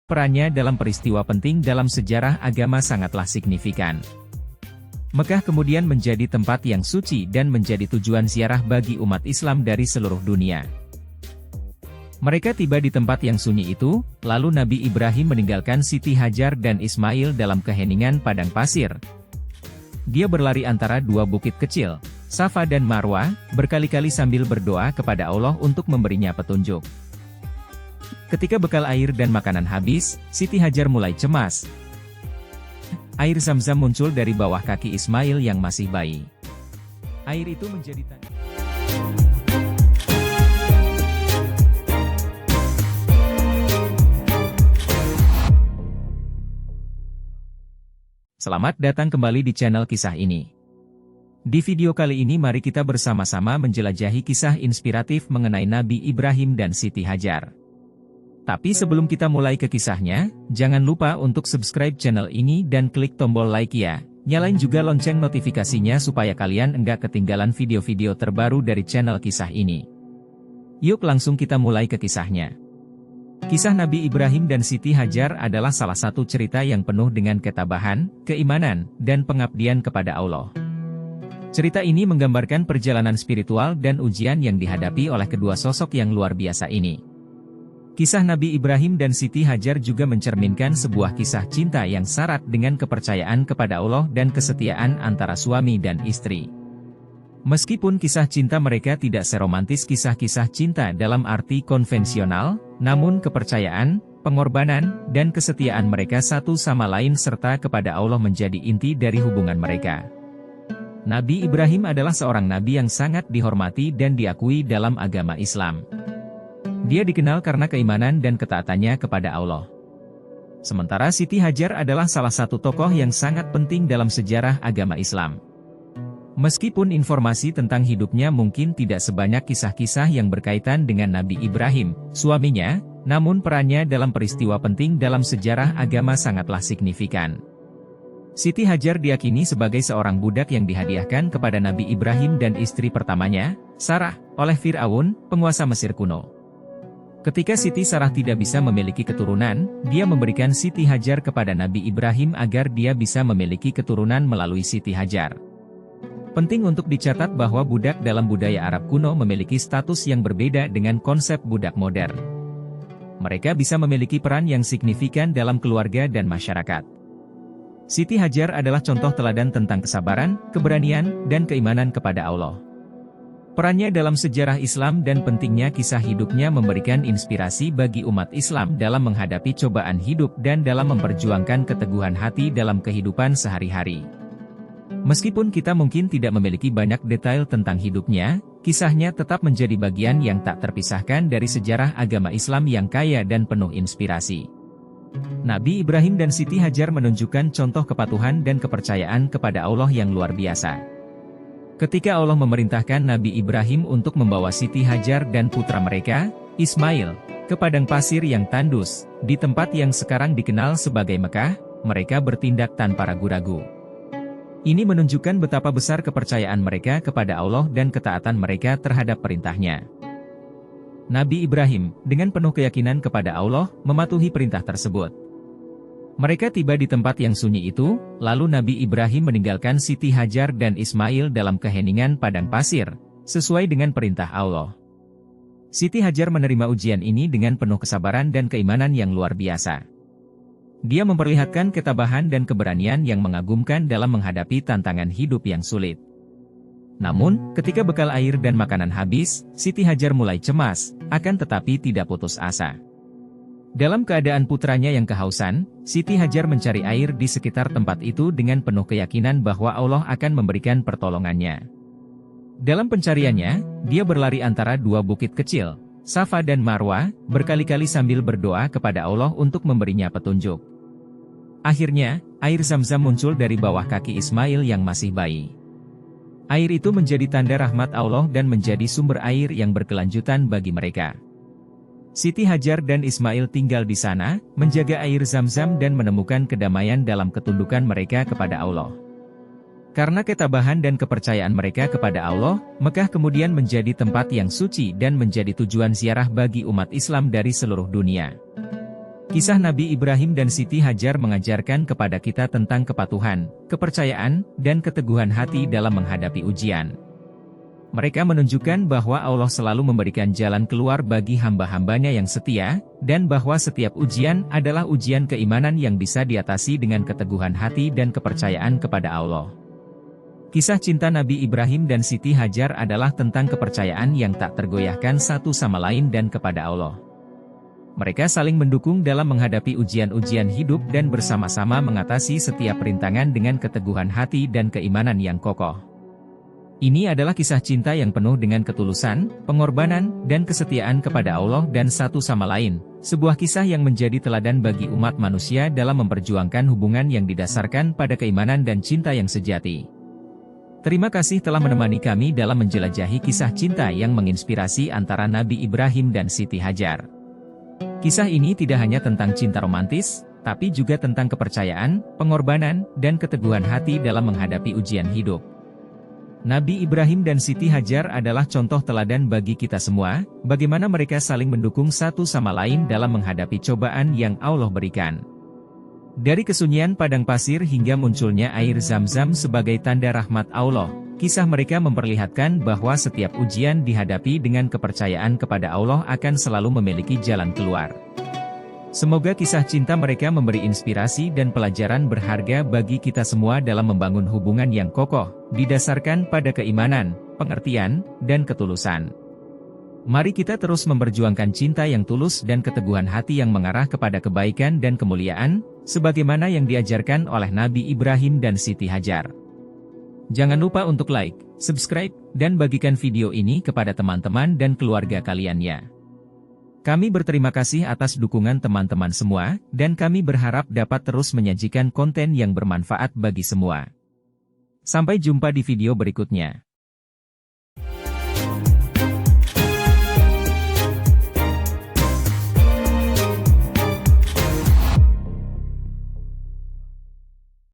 perannya dalam peristiwa penting dalam sejarah agama sangatlah signifikan. Mekah kemudian menjadi tempat yang suci dan menjadi tujuan ziarah bagi umat Islam dari seluruh dunia. Mereka tiba di tempat yang sunyi itu, lalu Nabi Ibrahim meninggalkan Siti Hajar dan Ismail dalam keheningan padang pasir. Dia berlari antara dua bukit kecil, Safa dan Marwah, berkali-kali sambil berdoa kepada Allah untuk memberinya petunjuk. Ketika bekal air dan makanan habis, Siti Hajar mulai cemas. Air Zam-Zam muncul dari bawah kaki Ismail yang masih bayi. Air itu menjadi tanda. Selamat datang kembali di channel kisah ini. Di video kali ini mari kita bersama-sama menjelajahi kisah inspiratif mengenai Nabi Ibrahim dan Siti Hajar. Tapi sebelum kita mulai ke kisahnya, jangan lupa untuk subscribe channel ini dan klik tombol like ya. Nyalain juga lonceng notifikasinya supaya kalian enggak ketinggalan video-video terbaru dari channel kisah ini. Yuk langsung kita mulai ke kisahnya. Kisah Nabi Ibrahim dan Siti Hajar adalah salah satu cerita yang penuh dengan ketabahan, keimanan, dan pengabdian kepada Allah. Cerita ini menggambarkan perjalanan spiritual dan ujian yang dihadapi oleh kedua sosok yang luar biasa ini. Kisah Nabi Ibrahim dan Siti Hajar juga mencerminkan sebuah kisah cinta yang syarat dengan kepercayaan kepada Allah dan kesetiaan antara suami dan istri. Meskipun kisah cinta mereka tidak seromantis kisah-kisah cinta dalam arti konvensional, namun kepercayaan, pengorbanan, dan kesetiaan mereka satu sama lain serta kepada Allah menjadi inti dari hubungan mereka. Nabi Ibrahim adalah seorang nabi yang sangat dihormati dan diakui dalam agama Islam. Dia dikenal karena keimanan dan ketaatannya kepada Allah. Sementara Siti Hajar adalah salah satu tokoh yang sangat penting dalam sejarah agama Islam. Meskipun informasi tentang hidupnya mungkin tidak sebanyak kisah-kisah yang berkaitan dengan Nabi Ibrahim, suaminya, namun perannya dalam peristiwa penting dalam sejarah agama sangatlah signifikan. Siti Hajar diyakini sebagai seorang budak yang dihadiahkan kepada Nabi Ibrahim dan istri pertamanya, Sarah, oleh Fir'aun, penguasa Mesir kuno. Ketika Siti Sarah tidak bisa memiliki keturunan, dia memberikan Siti Hajar kepada Nabi Ibrahim agar dia bisa memiliki keturunan melalui Siti Hajar. Penting untuk dicatat bahwa budak dalam budaya Arab kuno memiliki status yang berbeda dengan konsep budak modern. Mereka bisa memiliki peran yang signifikan dalam keluarga dan masyarakat. Siti Hajar adalah contoh teladan tentang kesabaran, keberanian, dan keimanan kepada Allah. Perannya dalam sejarah Islam dan pentingnya kisah hidupnya memberikan inspirasi bagi umat Islam dalam menghadapi cobaan hidup dan dalam memperjuangkan keteguhan hati dalam kehidupan sehari-hari. Meskipun kita mungkin tidak memiliki banyak detail tentang hidupnya, kisahnya tetap menjadi bagian yang tak terpisahkan dari sejarah agama Islam yang kaya dan penuh inspirasi. Nabi Ibrahim dan Siti Hajar menunjukkan contoh kepatuhan dan kepercayaan kepada Allah yang luar biasa. Ketika Allah memerintahkan Nabi Ibrahim untuk membawa Siti Hajar dan putra mereka, Ismail, ke padang pasir yang tandus, di tempat yang sekarang dikenal sebagai Mekah, mereka bertindak tanpa ragu-ragu. Ini menunjukkan betapa besar kepercayaan mereka kepada Allah dan ketaatan mereka terhadap perintahnya. Nabi Ibrahim, dengan penuh keyakinan kepada Allah, mematuhi perintah tersebut. Mereka tiba di tempat yang sunyi itu, lalu Nabi Ibrahim meninggalkan Siti Hajar dan Ismail dalam keheningan padang pasir, sesuai dengan perintah Allah. Siti Hajar menerima ujian ini dengan penuh kesabaran dan keimanan yang luar biasa. Dia memperlihatkan ketabahan dan keberanian yang mengagumkan dalam menghadapi tantangan hidup yang sulit. Namun, ketika bekal air dan makanan habis, Siti Hajar mulai cemas, akan tetapi tidak putus asa. Dalam keadaan putranya yang kehausan, Siti Hajar mencari air di sekitar tempat itu dengan penuh keyakinan bahwa Allah akan memberikan pertolongannya. Dalam pencariannya, dia berlari antara dua bukit kecil, Safa dan Marwah, berkali-kali sambil berdoa kepada Allah untuk memberinya petunjuk. Akhirnya, air Zam-Zam muncul dari bawah kaki Ismail yang masih bayi. Air itu menjadi tanda rahmat Allah dan menjadi sumber air yang berkelanjutan bagi mereka. Siti Hajar dan Ismail tinggal di sana, menjaga air Zam-Zam dan menemukan kedamaian dalam ketundukan mereka kepada Allah. Karena ketabahan dan kepercayaan mereka kepada Allah, Mekah kemudian menjadi tempat yang suci dan menjadi tujuan ziarah bagi umat Islam dari seluruh dunia. Kisah Nabi Ibrahim dan Siti Hajar mengajarkan kepada kita tentang kepatuhan, kepercayaan, dan keteguhan hati dalam menghadapi ujian. Mereka menunjukkan bahwa Allah selalu memberikan jalan keluar bagi hamba-hambanya yang setia, dan bahwa setiap ujian adalah ujian keimanan yang bisa diatasi dengan keteguhan hati dan kepercayaan kepada Allah. Kisah cinta Nabi Ibrahim dan Siti Hajar adalah tentang kepercayaan yang tak tergoyahkan satu sama lain dan kepada Allah. Mereka saling mendukung dalam menghadapi ujian-ujian hidup dan bersama-sama mengatasi setiap rintangan dengan keteguhan hati dan keimanan yang kokoh. Ini adalah kisah cinta yang penuh dengan ketulusan, pengorbanan, dan kesetiaan kepada Allah dan satu sama lain, sebuah kisah yang menjadi teladan bagi umat manusia dalam memperjuangkan hubungan yang didasarkan pada keimanan dan cinta yang sejati. Terima kasih telah menemani kami dalam menjelajahi kisah cinta yang menginspirasi antara Nabi Ibrahim dan Siti Hajar. Kisah ini tidak hanya tentang cinta romantis, tapi juga tentang kepercayaan, pengorbanan, dan keteguhan hati dalam menghadapi ujian hidup. Nabi Ibrahim dan Siti Hajar adalah contoh teladan bagi kita semua, bagaimana mereka saling mendukung satu sama lain dalam menghadapi cobaan yang Allah berikan. Dari kesunyian padang pasir hingga munculnya air Zam-Zam sebagai tanda rahmat Allah, kisah mereka memperlihatkan bahwa setiap ujian dihadapi dengan kepercayaan kepada Allah akan selalu memiliki jalan keluar. Semoga kisah cinta mereka memberi inspirasi dan pelajaran berharga bagi kita semua dalam membangun hubungan yang kokoh, didasarkan pada keimanan, pengertian, dan ketulusan. Mari kita terus memperjuangkan cinta yang tulus dan keteguhan hati yang mengarah kepada kebaikan dan kemuliaan, sebagaimana yang diajarkan oleh Nabi Ibrahim dan Siti Hajar. Jangan lupa untuk like, subscribe, dan bagikan video ini kepada teman-teman dan keluarga kalian ya. Kami berterima kasih atas dukungan teman-teman semua, dan kami berharap dapat terus menyajikan konten yang bermanfaat bagi semua. Sampai jumpa di video berikutnya.